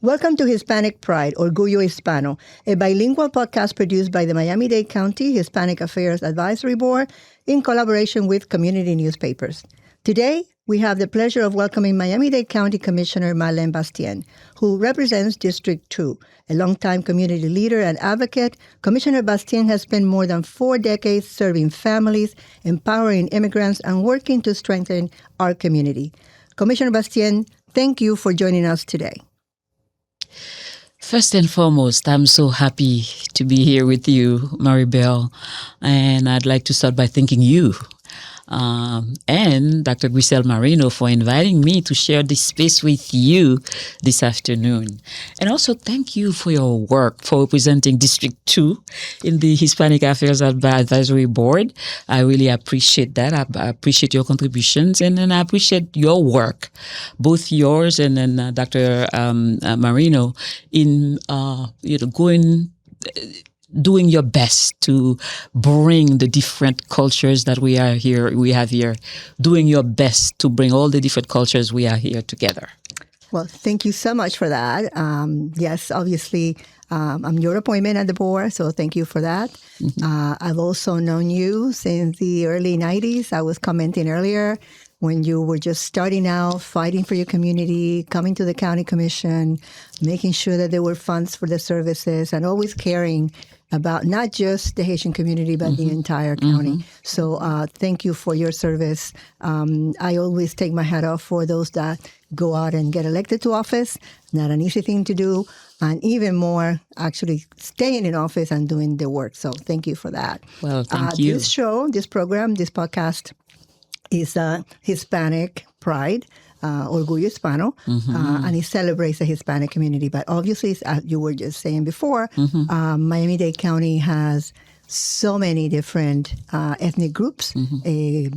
Welcome to Hispanic Pride, Orgullo Hispano, a bilingual podcast produced by the Miami-Dade County Hispanic Affairs Advisory Board in collaboration with community newspapers. Today, we have the pleasure of welcoming Miami-Dade County Commissioner Marleine Bastien, who represents District 2. A longtime community leader and advocate, Commissioner Bastien has spent more than 4 decades serving families, empowering immigrants, and working to strengthen our community. Commissioner Bastien, thank you for joining us today. First and foremost, I'm so happy to be here with you, Maribel, and I'd like to start by thanking you and Dr. Grisel Marino for inviting me to share this space with you this afternoon. And also thank you for your work for representing District 2 in the Hispanic Affairs Advisory Board. I really appreciate that. I appreciate your contributions, and then I appreciate your work, both yours and then Dr. Marino, in doing your best to bring the different cultures that we have here, doing your best to bring all the different cultures we are here together. Well, thank you so much for that. Yes, obviously, I'm your appointment at the board, so thank you for that. Mm-hmm. I've also known you since the early 90s. I was commenting earlier when you were just starting out, fighting for your community, coming to the county commission, making sure that there were funds for the services, and always caring about not just the Haitian community, but the entire county. So thank you for your service. I always take my hat off for those that go out and get elected to office. Not an easy thing to do. And even more, actually staying in office and doing the work. So thank you for that. Well, thank you. This show, this program, this podcast is Hispanic Pride, Orgullo Hispano, and it celebrates the Hispanic community. But obviously, as you were just saying before, Miami-Dade County has so many different ethnic groups,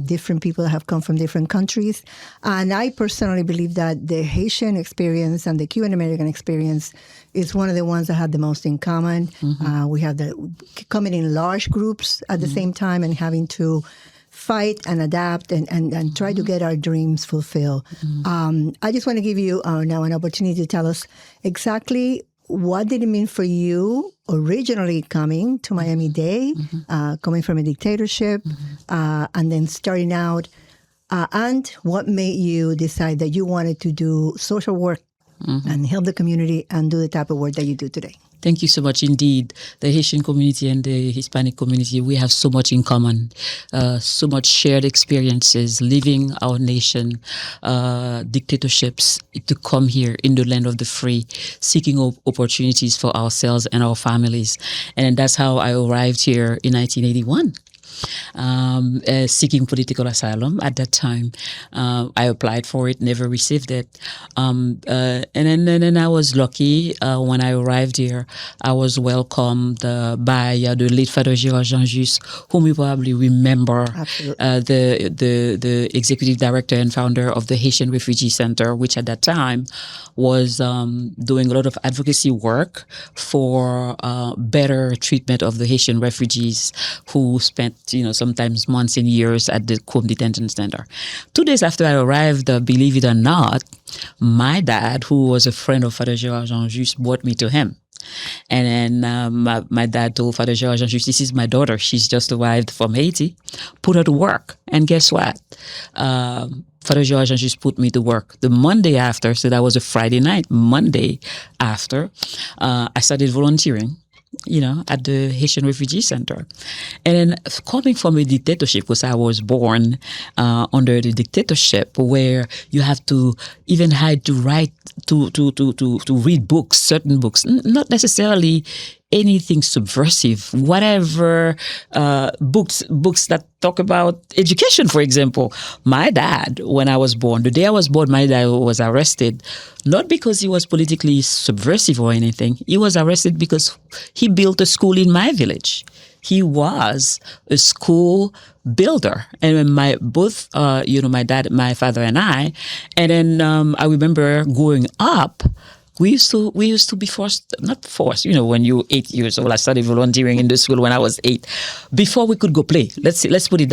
different people that have come from different countries. And I personally believe that the Haitian experience and the Cuban American experience is one of the ones that had the most in common. We have coming in large groups at the same time and having to fight and adapt and try to get our dreams fulfilled. I just want to give you now an opportunity to tell us exactly what did it mean for you originally coming to Miami-Dade, coming from a dictatorship, and then starting out, and what made you decide that you wanted to do social work and help the community and do the type of work that you do today? Thank you so much indeed. The Haitian community and the Hispanic community, we have so much in common, so much shared experiences, living our nation, dictatorships, to come here in the land of the free, seeking opportunities for ourselves and our families. And that's how I arrived here in 1981. Seeking political asylum at that time. I applied for it, never received it. And then I was lucky when I arrived here. I was welcomed by the late Father Gérard Jean-Just, whom you probably remember, the executive director and founder of the Haitian Refugee Center, which at that time was doing a lot of advocacy work for better treatment of the Haitian refugees who spent sometimes months and years at the Côme Detention Center. 2 days after I arrived, believe it or not, my dad, who was a friend of Father Gérard Jean-Just, brought me to him. And then my dad told Father Gérard Jean-Just, this is my daughter. She's just arrived from Haiti. Put her to work. And guess what? Father Gérard Jean-Just put me to work. The Monday after, so that was a Friday night, Monday after, I started volunteering at the Haitian Refugee Center. And then coming from a dictatorship, because I was born under the dictatorship, where you have to even had to write, to read books, certain books, not necessarily anything subversive, whatever books that talk about education, for example. My dad, when I was born, the day I was born, my dad was arrested, not because he was politically subversive or anything. He was arrested because he built a school in my village. He was a school builder. And my dad, my father and I, and then I remember growing up, we used to be not forced, when you're 8 years old. I started volunteering in the school when I was 8. Before we could go play, let's put it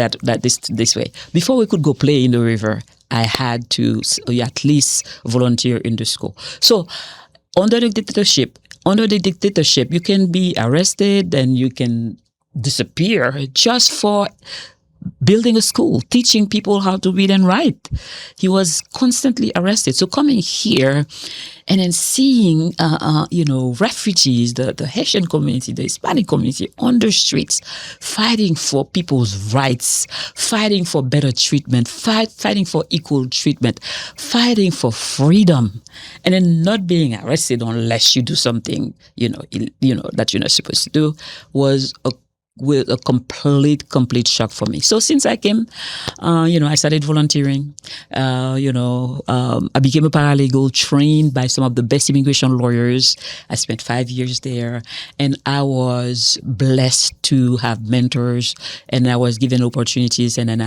this way. Before we could go play in the river, I had to at least volunteer in the school. So under the dictatorship, you can be arrested and you can disappear just for building a school, teaching people how to read and write. He was constantly arrested. So coming here and then seeing, refugees, the Haitian community, the Hispanic community on the streets, fighting for people's rights, fighting for better treatment, fighting for equal treatment, fighting for freedom, and then not being arrested unless you do something, that you're not supposed to do, was a complete shock for me. So since I came, I started volunteering. I became a paralegal trained by some of the best immigration lawyers. I spent 5 years there, and I was blessed to have mentors, and I was given opportunities. And then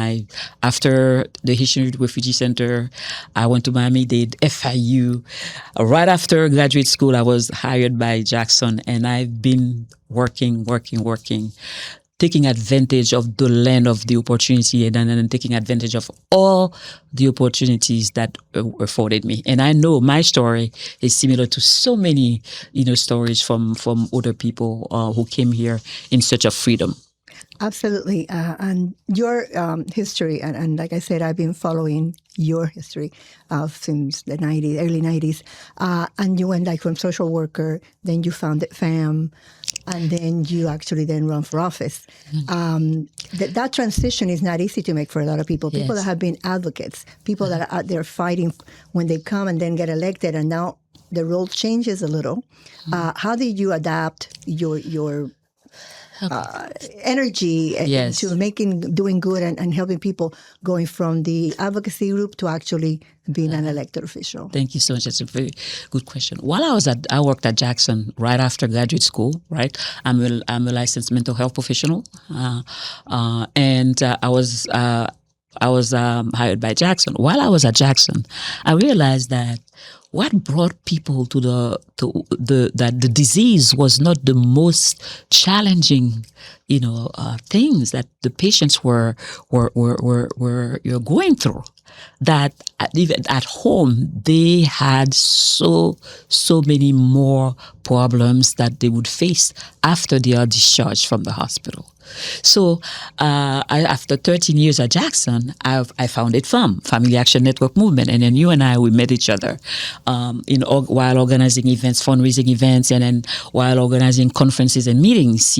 after the Haitian Refugee Center, I went to Miami-Dade, FIU. Right after graduate school, I was hired by Jackson, and I've been working, taking advantage of the land of the opportunity, and then taking advantage of all the opportunities that afforded me. And I know my story is similar to so many, stories from other people who came here in search of freedom. Absolutely. And your history, and like I said, I've been following your history since the early 90s. And you went from social worker, then you founded FAM, and then you actually then run for office. That transition is not easy to make for a lot of people. People that have been advocates, people that are out there fighting when they come and then get elected, and now the role changes a little. How did you adapt your energy to doing good and helping people, going from the advocacy group to actually being an elected official? Thank you so much. That's a very good question. While I worked at Jackson right after graduate school, right? I'm a licensed mental health professional, and I was hired by Jackson. While I was at Jackson, I realized that what brought people to that the disease was not the most challenging, things that the patients were going through. That even at home they had so many more problems that they would face after they are discharged from the hospital. So after 13 years at Jackson, I founded FAM, Family Action Network Movement, and then you and we met each other while organizing events, fundraising events, and then while organizing conferences and meetings,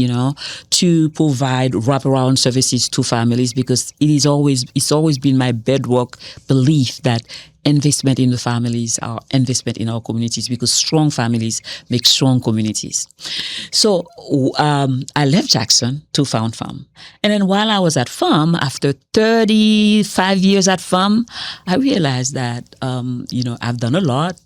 to provide wraparound services to families, because it's always been my bedrock belief that investment in the families are investment in our communities, because strong families make strong communities. So I left Jackson to found FAM. And then while I was at FAM, after 35 years at FAM, I realized that, I've done a lot,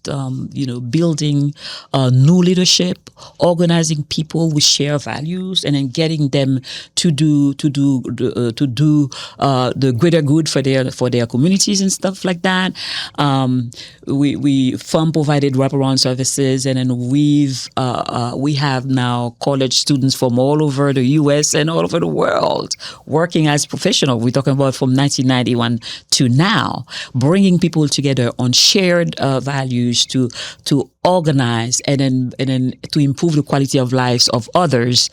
building new leadership, organizing people with shared values, and then getting them to do the greater good for their communities and stuff like that. FAM provided wraparound services, and then we have now college students from all over the U.S. and all over the world working as professionals. We're talking about from 1991 to now, bringing people together on shared values to organize and then to improve the quality of lives of others.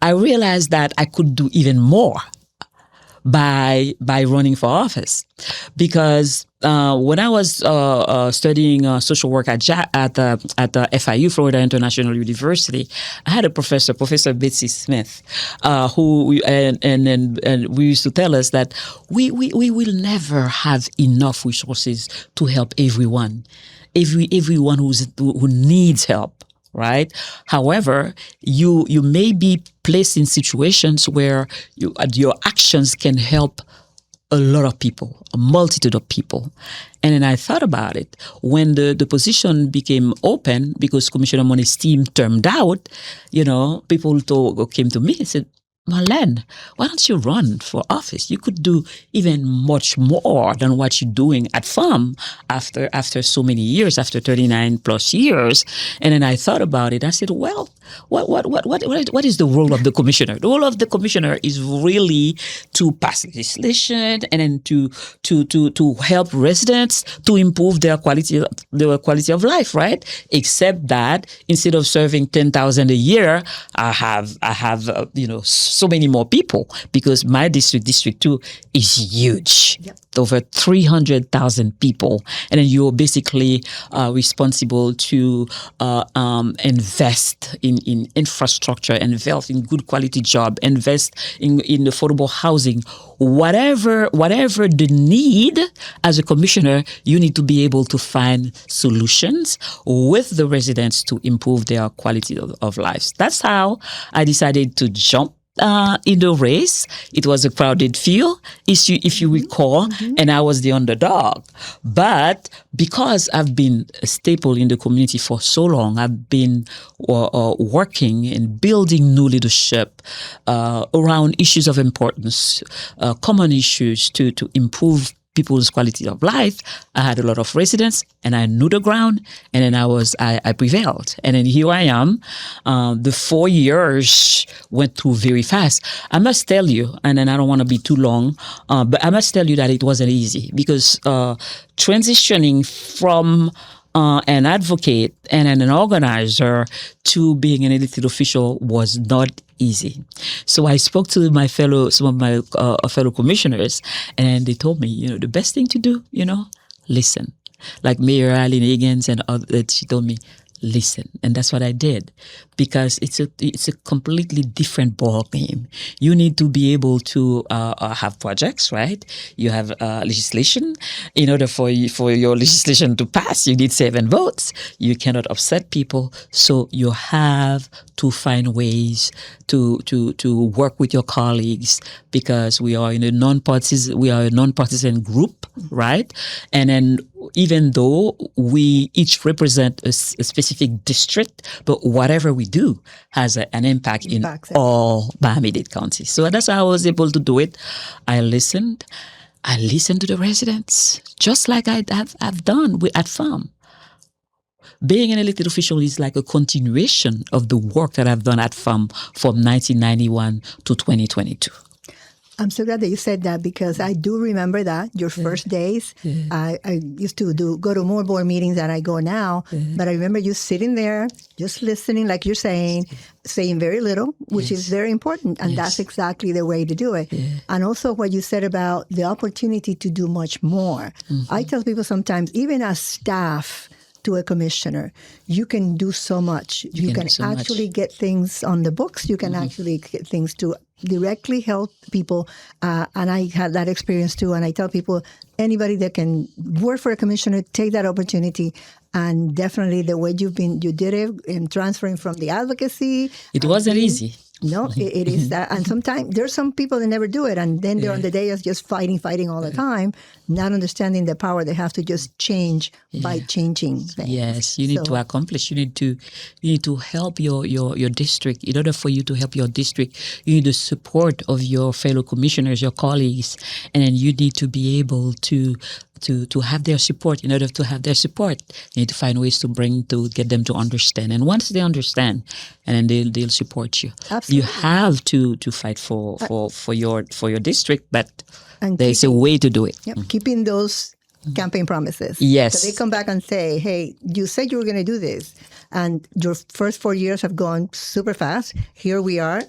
I realized that I could do even more by running for office, because when I was studying social work at the FIU, Florida International University, I had a professor, Professor Betsy Smith, who we used to tell us that we will never have enough resources to help everyone who needs help. Right. However, you may be placed in situations where your actions can help a lot of people, a multitude of people. And then I thought about it. When the position became open, because Commissioner Moni's team termed out, people came to me and said, Marleine, why don't you run for office? You could do even much more than what you're doing at FAM after so many years, after 39 plus years. And then I thought about it. I said, well, what is the role of the commissioner? The role of the commissioner is really to pass legislation and then to help residents to improve their quality of life, right? Except that instead of serving 10,000 a year, I have so many more people, because my district 2 is huge. Yep. Over 300,000 people. And then you're basically responsible to invest in infrastructure, invest in good quality job, invest in affordable housing. Whatever the need, as a commissioner, you need to be able to find solutions with the residents to improve their quality of lives. That's how I decided to jump in the race. It was a crowded field, if you recall, and I was the underdog. But because I've been a staple in the community for so long, I've been working and building new leadership around issues of importance, common issues to improve people's quality of life. I had a lot of residents, and I knew the ground, and then I prevailed. And then here I am. The 4 years went through very fast. I must tell you, and then I don't want to be too long, but I must tell you that it wasn't easy, because transitioning from an advocate and an organizer to being an elected official was not easy. So I spoke to some of my fellow commissioners, and they told me, the best thing to do, listen. Like Mayor Eileen Higgins and others, she told me, listen. And that's what I did, because it's a completely different ball game. You need to be able to have projects, right? You have legislation. In order for your legislation to pass, you need 7 votes. You cannot upset people, so you have to find ways to work with your colleagues, because we are a non-partisan group, right? And then even though we each represent a specific district, but whatever we do has an impact in all Miami-Dade counties. So that's how I was able to do it. I listened to the residents, just like I've done at FAM. Being an elected official is like a continuation of the work that I've done at FAM from 1991 to 2022. I'm so glad that you said that, because I do remember that, your first days. I used to go to more board meetings than I go now, but I remember you sitting there, just listening, like you're saying very little, which is very important, and that's exactly the way to do it. And also what you said about the opportunity to do much more. I tell people sometimes, even as staff to a commissioner, you can do so much. You can actually get things on the books. You can actually get things to directly help people. And I had that experience too. And I tell people, anybody that can work for a commissioner, take that opportunity. And definitely the way you did it in transferring from the advocacy. It wasn't easy. No, it is that. And sometimes there's some people that never do it. And then they're on the dayas just fighting all the time, not understanding the power they have to just change by changing things. Yes, you need to accomplish. You need to help your district. In order for you to help your district, you need the support of your fellow commissioners, your colleagues, and then you need to be able to have their support. In order to have their support, you need to find ways to get them to understand. And once they understand, and then they'll support you. Absolutely. You have to fight for your district, but there's a way to do it. Yep, keeping those campaign promises. Yes. So they come back and say, hey, you said you were going to do this, and your first 4 years have gone super fast. Here we are.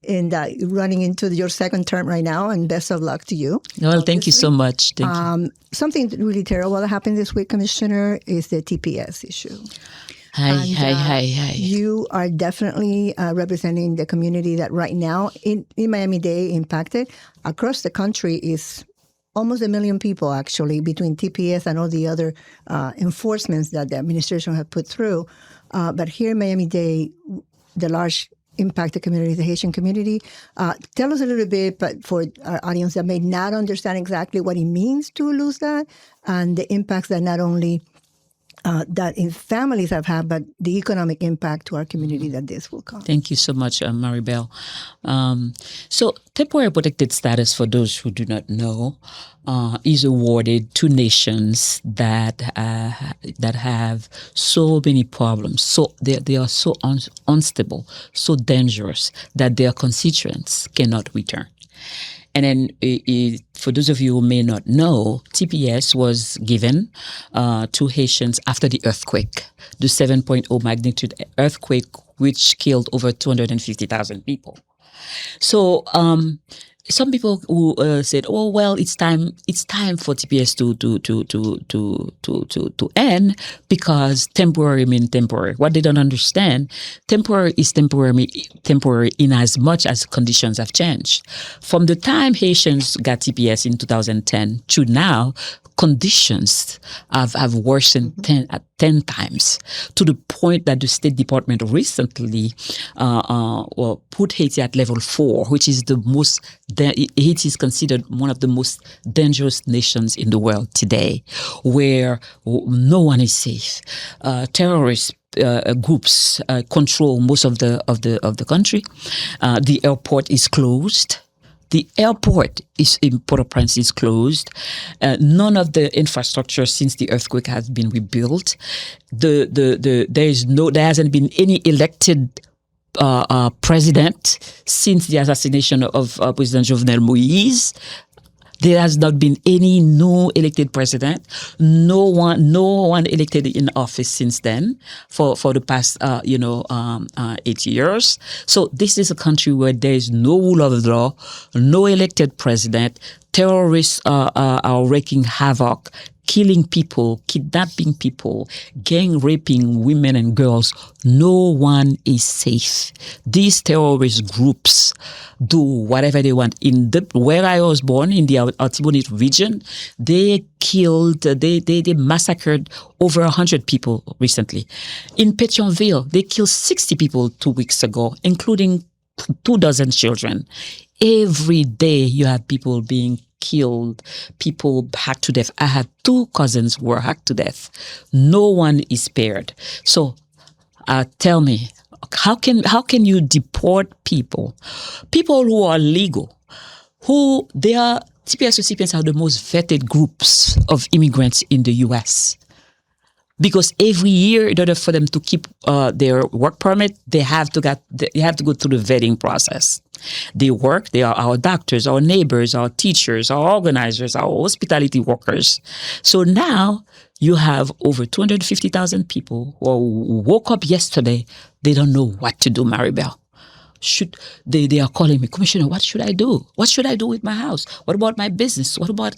And running into your second term right now, and best of luck to you. Well, thank you so much. Thank you. Something really terrible that happened this week, Commissioner, is the TPS issue. Hi. You are definitely representing the community that right now in Miami-Dade impacted. Across the country is almost 1 million people, actually, between TPS and all the other enforcements that the administration have put through. But here in Miami-Dade, the large impacted community, the Haitian community. Tell us a little bit, but for our audience that may not understand exactly what it means to lose that, and the impacts that not only that in families have had, but the economic impact to our community that this will cause. Thank you so much, Maribel. So temporary protected status, for those who do not know, is awarded to nations that have so many problems. So they are so unstable, so dangerous that their constituents cannot return. And then, for those of you who may not know, TPS was given to Haitians after the earthquake, the 7.0 magnitude earthquake, which killed over 250,000 people. So some people who said, "Oh well, it's time for TPS to end because temporary means temporary." What they don't understand, temporary is temporary in as much as conditions have changed. From the time Haitians got TPS in 2010 to now, conditions have worsened 10 times, to the point that the State Department recently put Haiti at level 4, which is Haiti is considered one of the most dangerous nations in the world today, where no one is safe. Terrorist groups control most of the country. The airport is closed. The airport in Port-au-Prince is closed. None of the infrastructure since the earthquake has been rebuilt. There hasn't been any elected president since the assassination of President Jovenel Moïse. There has not been any new elected president. No one elected in office since then for the past 8 years. So this is a country where there is no rule of law, no elected president. Terrorists are wreaking havoc, killing people, kidnapping people, gang raping women and girls. No one is safe. These terrorist groups do whatever they want. Where I was born, in the Artibonite region, they massacred over 100 people recently. In Pétionville, they killed 60 people 2 weeks ago, including 24 children. Every day you have people being killed, people hacked to death. I have 2 cousins who were hacked to death. No one is spared. So tell me, how can you deport people who are legal, TPS recipients are the most vetted groups of immigrants in the U.S. Because every year, in order for them to keep their work permit, they have to go through the vetting process. They work. They are our doctors, our neighbors, our teachers, our organizers, our hospitality workers. So now you have over 250,000 people who woke up yesterday. They don't know what to do, Maribel. They are calling me, Commissioner, what should I do? What should I do with my house? What about my business? What about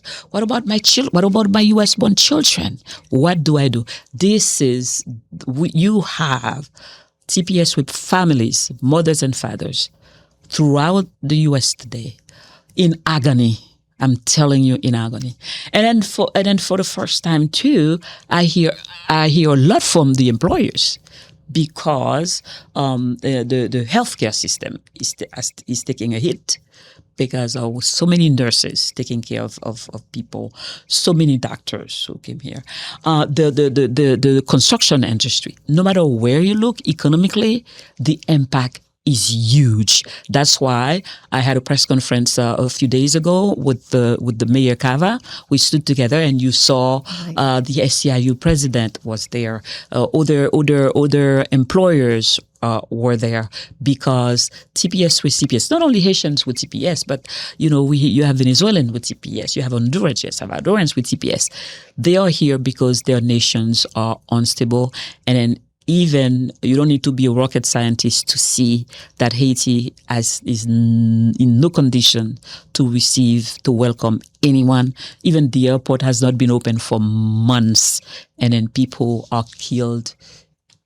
my children? What about my U.S. born children? What do I do? You have TPS with families, mothers and fathers throughout the U.S. today in agony. I'm telling you, in agony. And then for the first time too, I hear a lot from the employers, because the healthcare system is taking a hit because of so many nurses taking care of people, so many doctors who came here. The construction industry, no matter where you look, economically, the impact is huge. That's why I had a press conference a few days ago with the Mayor Cava. We stood together, and you saw the SCIU president was there. Other employers were there, because TPS recipients, not only Haitians with TPS, but you have Venezuelan with TPS, you have Hondurans, Salvadorans with TPS. They are here because their nations are unstable, and then even you don't need to be a rocket scientist to see that Haiti is in no condition to welcome anyone. Even the airport has not been open for months, and then people are killed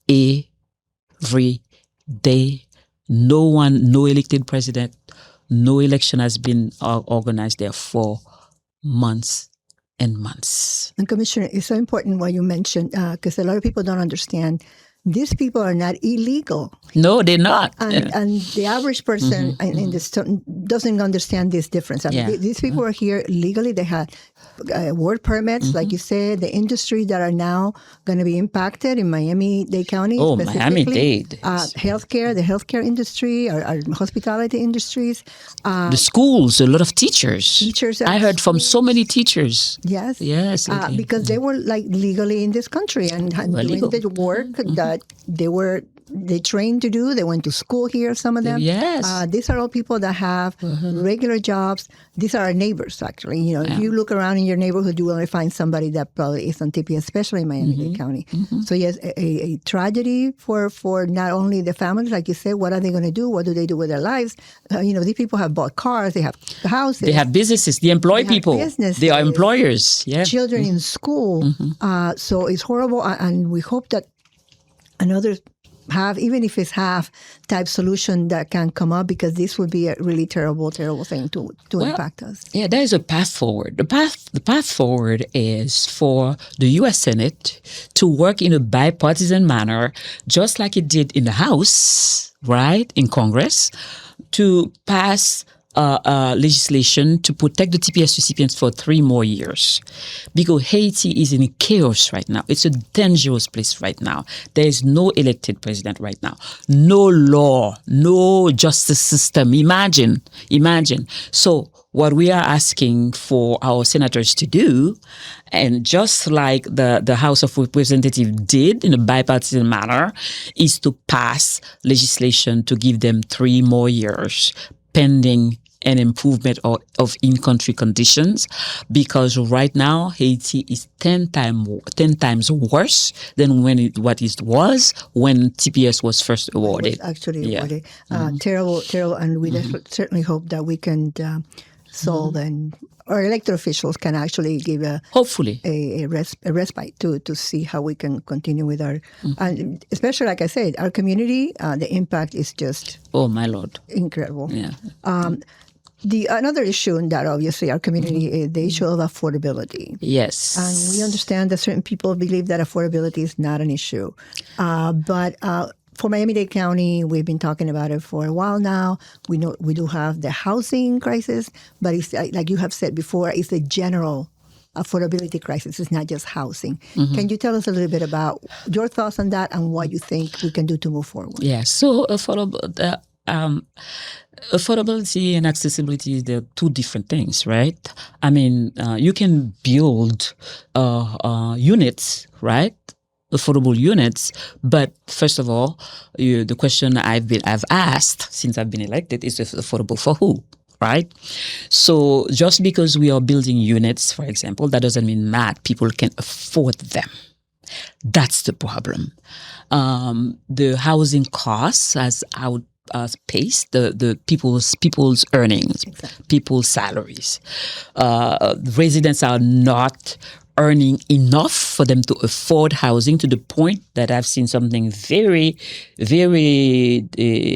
every day. No elected president, no election has been organized there for months and months. And Commissioner, it's so important what you mentioned, because a lot of people don't understand these people are not illegal. No, they're not. And the average person in this doesn't understand this difference. I mean, these people are here legally. They had work permits, like you said. The industries that are now going to be impacted in Miami-Dade County. Oh, Miami-Dade. Healthcare, the healthcare industry, our hospitality industries. The schools, a lot of teachers. Teachers. I heard from so many teachers. Yes. Yes. Because they were like legally in this country and doing the work that they trained to do. They went to school here, some of them. Yes. These are all people that have regular jobs. These are our neighbors, actually. You know, if you look around in your neighborhood, you will find somebody that probably is on TPS, especially in Miami-Dade County. So yes, a tragedy for not only the families, like you said. What are they going to do? What do they do with their lives? These people have bought cars. They have houses. They have businesses. They employ people. They are employers. Yeah. Children in school. So it's horrible. And we hope that another even if it's half type solution that can come up, because this would be a really terrible thing to impact us. Yeah, there is a path forward. The path forward is for the U.S. Senate to work in a bipartisan manner, just like it did in the House, right, in Congress, to pass legislation to protect the TPS recipients for 3 more years, because Haiti is in chaos right now. It's a dangerous place right now. There is no elected president right now, no law, no justice system. Imagine. So what we are asking for our senators to do, and just like the House of Representatives did in a bipartisan manner, is to pass legislation to give them 3 more years pending an improvement of in-country conditions, because right now Haiti is 10 times worse than what it was when TPS was first awarded. Awarded. Terrible, and we certainly hope that we can solve and our elected officials can actually give hopefully a respite to see how we can continue with our, and especially like I said, our community. The impact is just my Lord, incredible. Yeah. Another issue in that, obviously, our community is the issue of affordability. Yes. And we understand that certain people believe that affordability is not an issue. But for Miami-Dade County, we've been talking about it for a while now. We know we do have the housing crisis, but it's, like you have said before, it's a general affordability crisis. It's not just housing. Can you tell us a little bit about your thoughts on that and what you think we can do to move forward? Yeah, so affordability and accessibility, they're 2 different things, right? I mean, you can build units, right? Affordable units, but first of all, the question I've asked since I've been elected is affordable for who? Right? So just because we are building units, for example, that doesn't mean that people can afford them. That's the problem. The housing costs has outpaced the people's earnings, people's salaries. Residents are not earning enough for them to afford housing, to the point that I've seen something very, very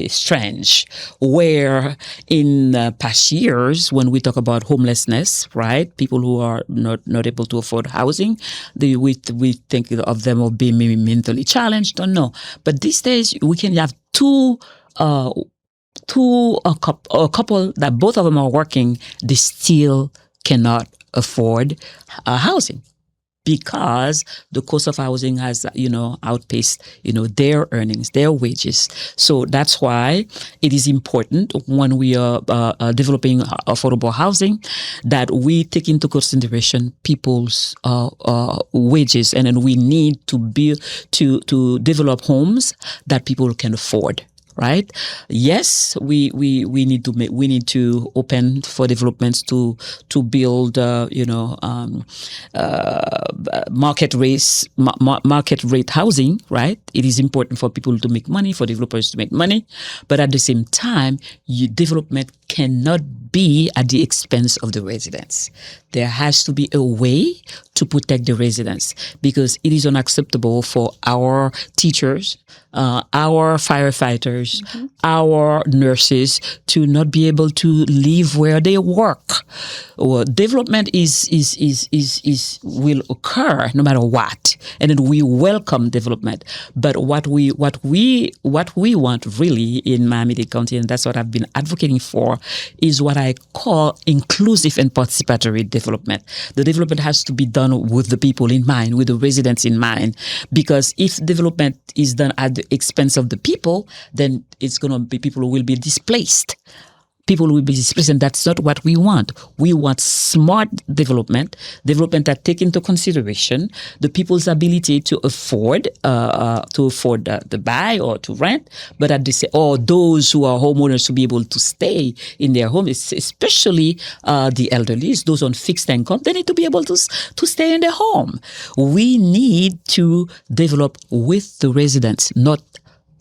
strange, where in past years, when we talk about homelessness, right, people who are not able to afford housing, we think of them as being maybe mentally challenged, or no. But these days, we can have a couple that both of them are working, they still cannot afford housing, because the cost of housing has, outpaced, their earnings, their wages. So that's why it is important when we are developing affordable housing that we take into consideration people's wages, and then we need to develop homes that people can afford. Right? Yes, we need to open for developments to build market rate housing. Right? It is important for people to make money, for developers to make money, but at the same time, development cannot be at the expense of the residents. There has to be a way to protect the residents, because it is unacceptable for our teachers, our firefighters, our nurses to not be able to live where they work. Development will occur no matter what, and then we welcome development. But what we want really in Miami-Dade County, and that's what I've been advocating for, is what I call inclusive and participatory development. The development has to be done with the people in mind, with the residents in mind, because if development is done at the expense of the people, then it's going to be people who will be displaced. People will be displaced, and that's not what we want. We want smart development that take into consideration the people's ability to afford to buy or to rent, but at the same, or those who are homeowners to be able to stay in their home, especially the elderly, those on fixed income. They need to be able to stay in their home. We need to develop with the residents, not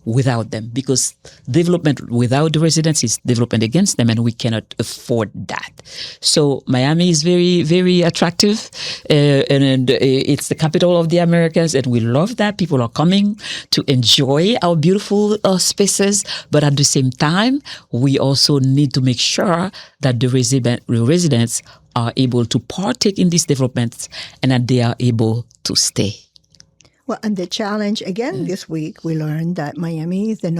without them, because development without the residents is development against them, and we cannot afford that. So Miami is very, very attractive, and it's the capital of the Americas, and we love that. People are coming to enjoy our beautiful spaces, but at the same time, we also need to make sure that the residents are able to partake in these developments and that they are able to stay. Well, and the challenge, again, this week, we learned that Miami is the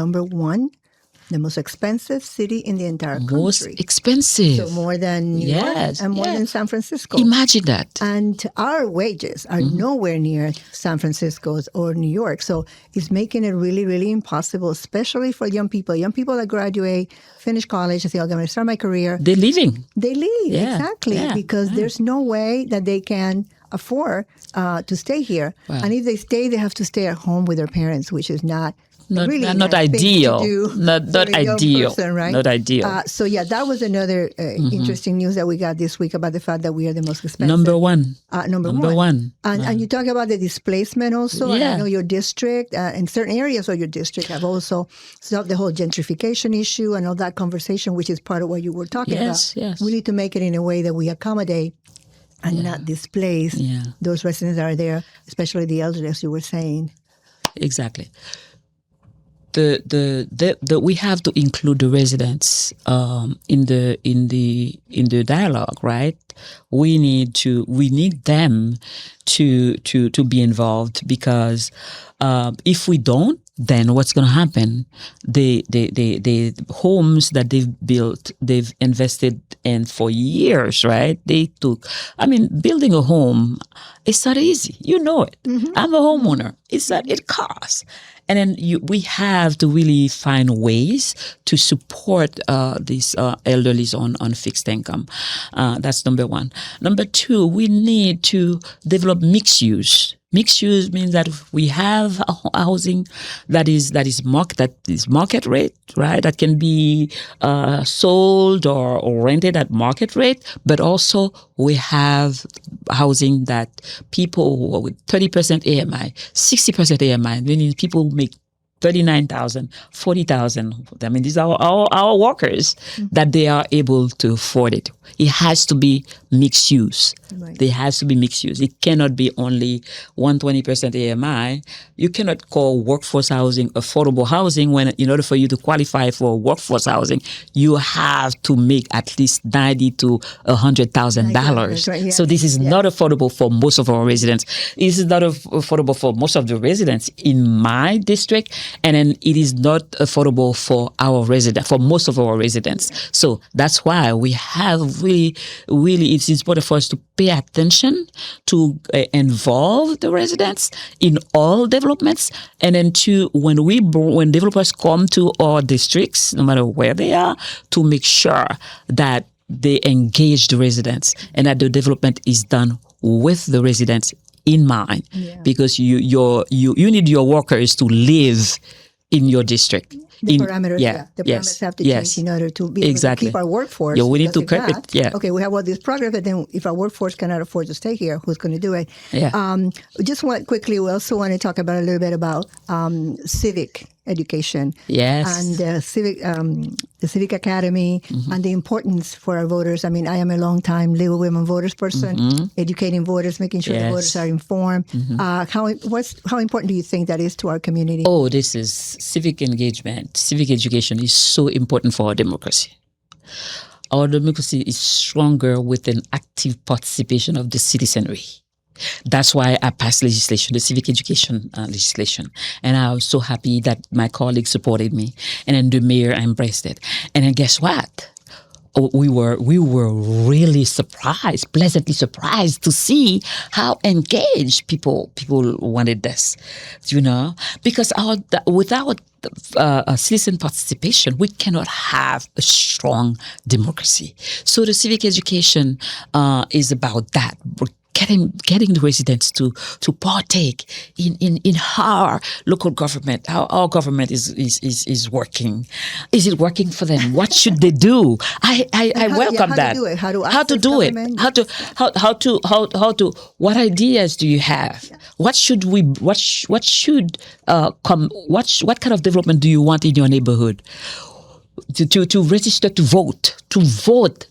the most expensive city in the entire country. Most expensive. So more than New York and more than San Francisco. Imagine that. And our wages are nowhere near San Francisco's or New York. So it's making it really, really impossible, especially for young people. Young people that graduate, finish college, and say, I'm going to start my career. They're leaving. They leave, exactly, because there's no way that they can afford to stay here. Wow. And if they stay, they have to stay at home with their parents, which is not really not ideal. Not ideal. Person, right? Not ideal. So that was another interesting news that we got this week about the fact that we are the most expensive. Number one. Number one. And you talk about the displacement also. Yeah. And I know your district and certain areas of your district have also solved the whole gentrification issue and all that conversation, which is part of what you were talking about. Yes. We need to make it in a way that we accommodate and not displace those residents that are there, especially the elderly, as you were saying. Exactly. We have to include the residents in the dialogue, right? We need them to be involved, because if we don't, then what's going to happen? The homes that they've built, they've invested in for years, right? Building a home, it's not easy. You know it. Mm-hmm. I'm a homeowner. It costs. And then we have to really find ways to support these elderlies on fixed income. That's number one. Number two, we need to develop mixed use. Mixed use means that we have a housing that is market rate, right? That can be sold or rented at market rate, but also we have housing that people with 30% AMI, 60% AMI, meaning people make 39,000, 40,000. I mean, these are our workers that they are able to afford it. It has to be mixed use. Right. There has to be mixed use. It cannot be only 120% AMI. You cannot call workforce housing affordable housing when, in order for you to qualify for workforce housing, you have to make at least $90,000 to $100,000. Right, yeah. So this is not affordable for most of our residents. This is not affordable for most of the residents in my district, and then it is not affordable for most of our residents. So that's why we have really, it's important for us to pay attention to involve the residents in all developments, and then when developers come to our districts, no matter where they are, to make sure that they engage the residents and that the development is done with the residents in mind, because you need your workers to live in your district. The parameters, the parameters have to change in order to be able to keep our workforce. Yeah, we need to keep it. Okay, we have all these programs, but then if our workforce cannot afford to stay here, who's going to do it? Just quickly, we also want to talk about a little bit about civic education. Yes. And the Civic Academy and the importance for our voters. I mean, I am a long-time Legal Women Voters person, educating voters, making sure the voters are informed. How important do you think that is to our community? Oh, this is civic engagement. Civic education is so important for our democracy. Our democracy is stronger with an active participation of the citizenry. That's why I passed legislation, the civic education legislation. And I was so happy that my colleagues supported me. And then the mayor embraced it. And then guess what? We were really surprised, pleasantly surprised to see how engaged people wanted this, because without citizen participation, we cannot have a strong democracy. So the civic education is about that. Getting the residents to partake in our local government, how our government is working. Is it working for them? What should they do? I welcome that. How to do it? How to what ideas do you have? What should what kind of development do you want in your neighborhood? To register to vote. It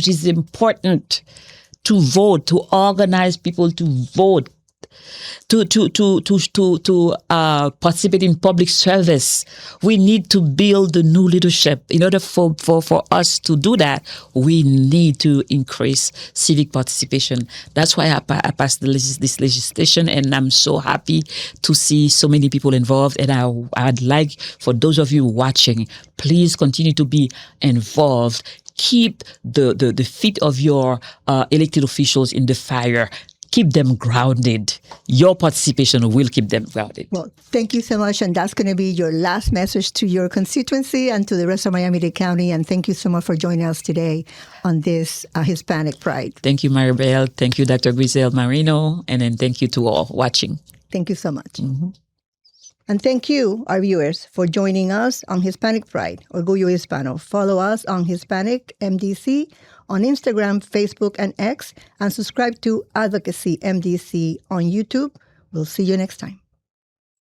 is important. To vote, to organize people to vote, to participate in public service. We need to build the new leadership. In order for us to do that, we need to increase civic participation. That's why I passed this legislation, and I'm so happy to see so many people involved. And I'd like for those of you watching, please continue to be involved. Keep the feet of your elected officials in the fire. Keep them grounded. Your participation will keep them grounded. Well, thank you so much. And that's going to be your last message to your constituency and to the rest of Miami-Dade County. And thank you so much for joining us today on this Hispanic Pride. Thank you, Maribel. Thank you, Dr. Grisel Marino. And then thank you to all watching. Thank you so much. And thank you, our viewers, for joining us on Hispanic Pride, Orgullo Hispano. Follow us on Hispanic MDC on Instagram, Facebook, and X, and subscribe to Advocacy MDC on YouTube. We'll see you next time.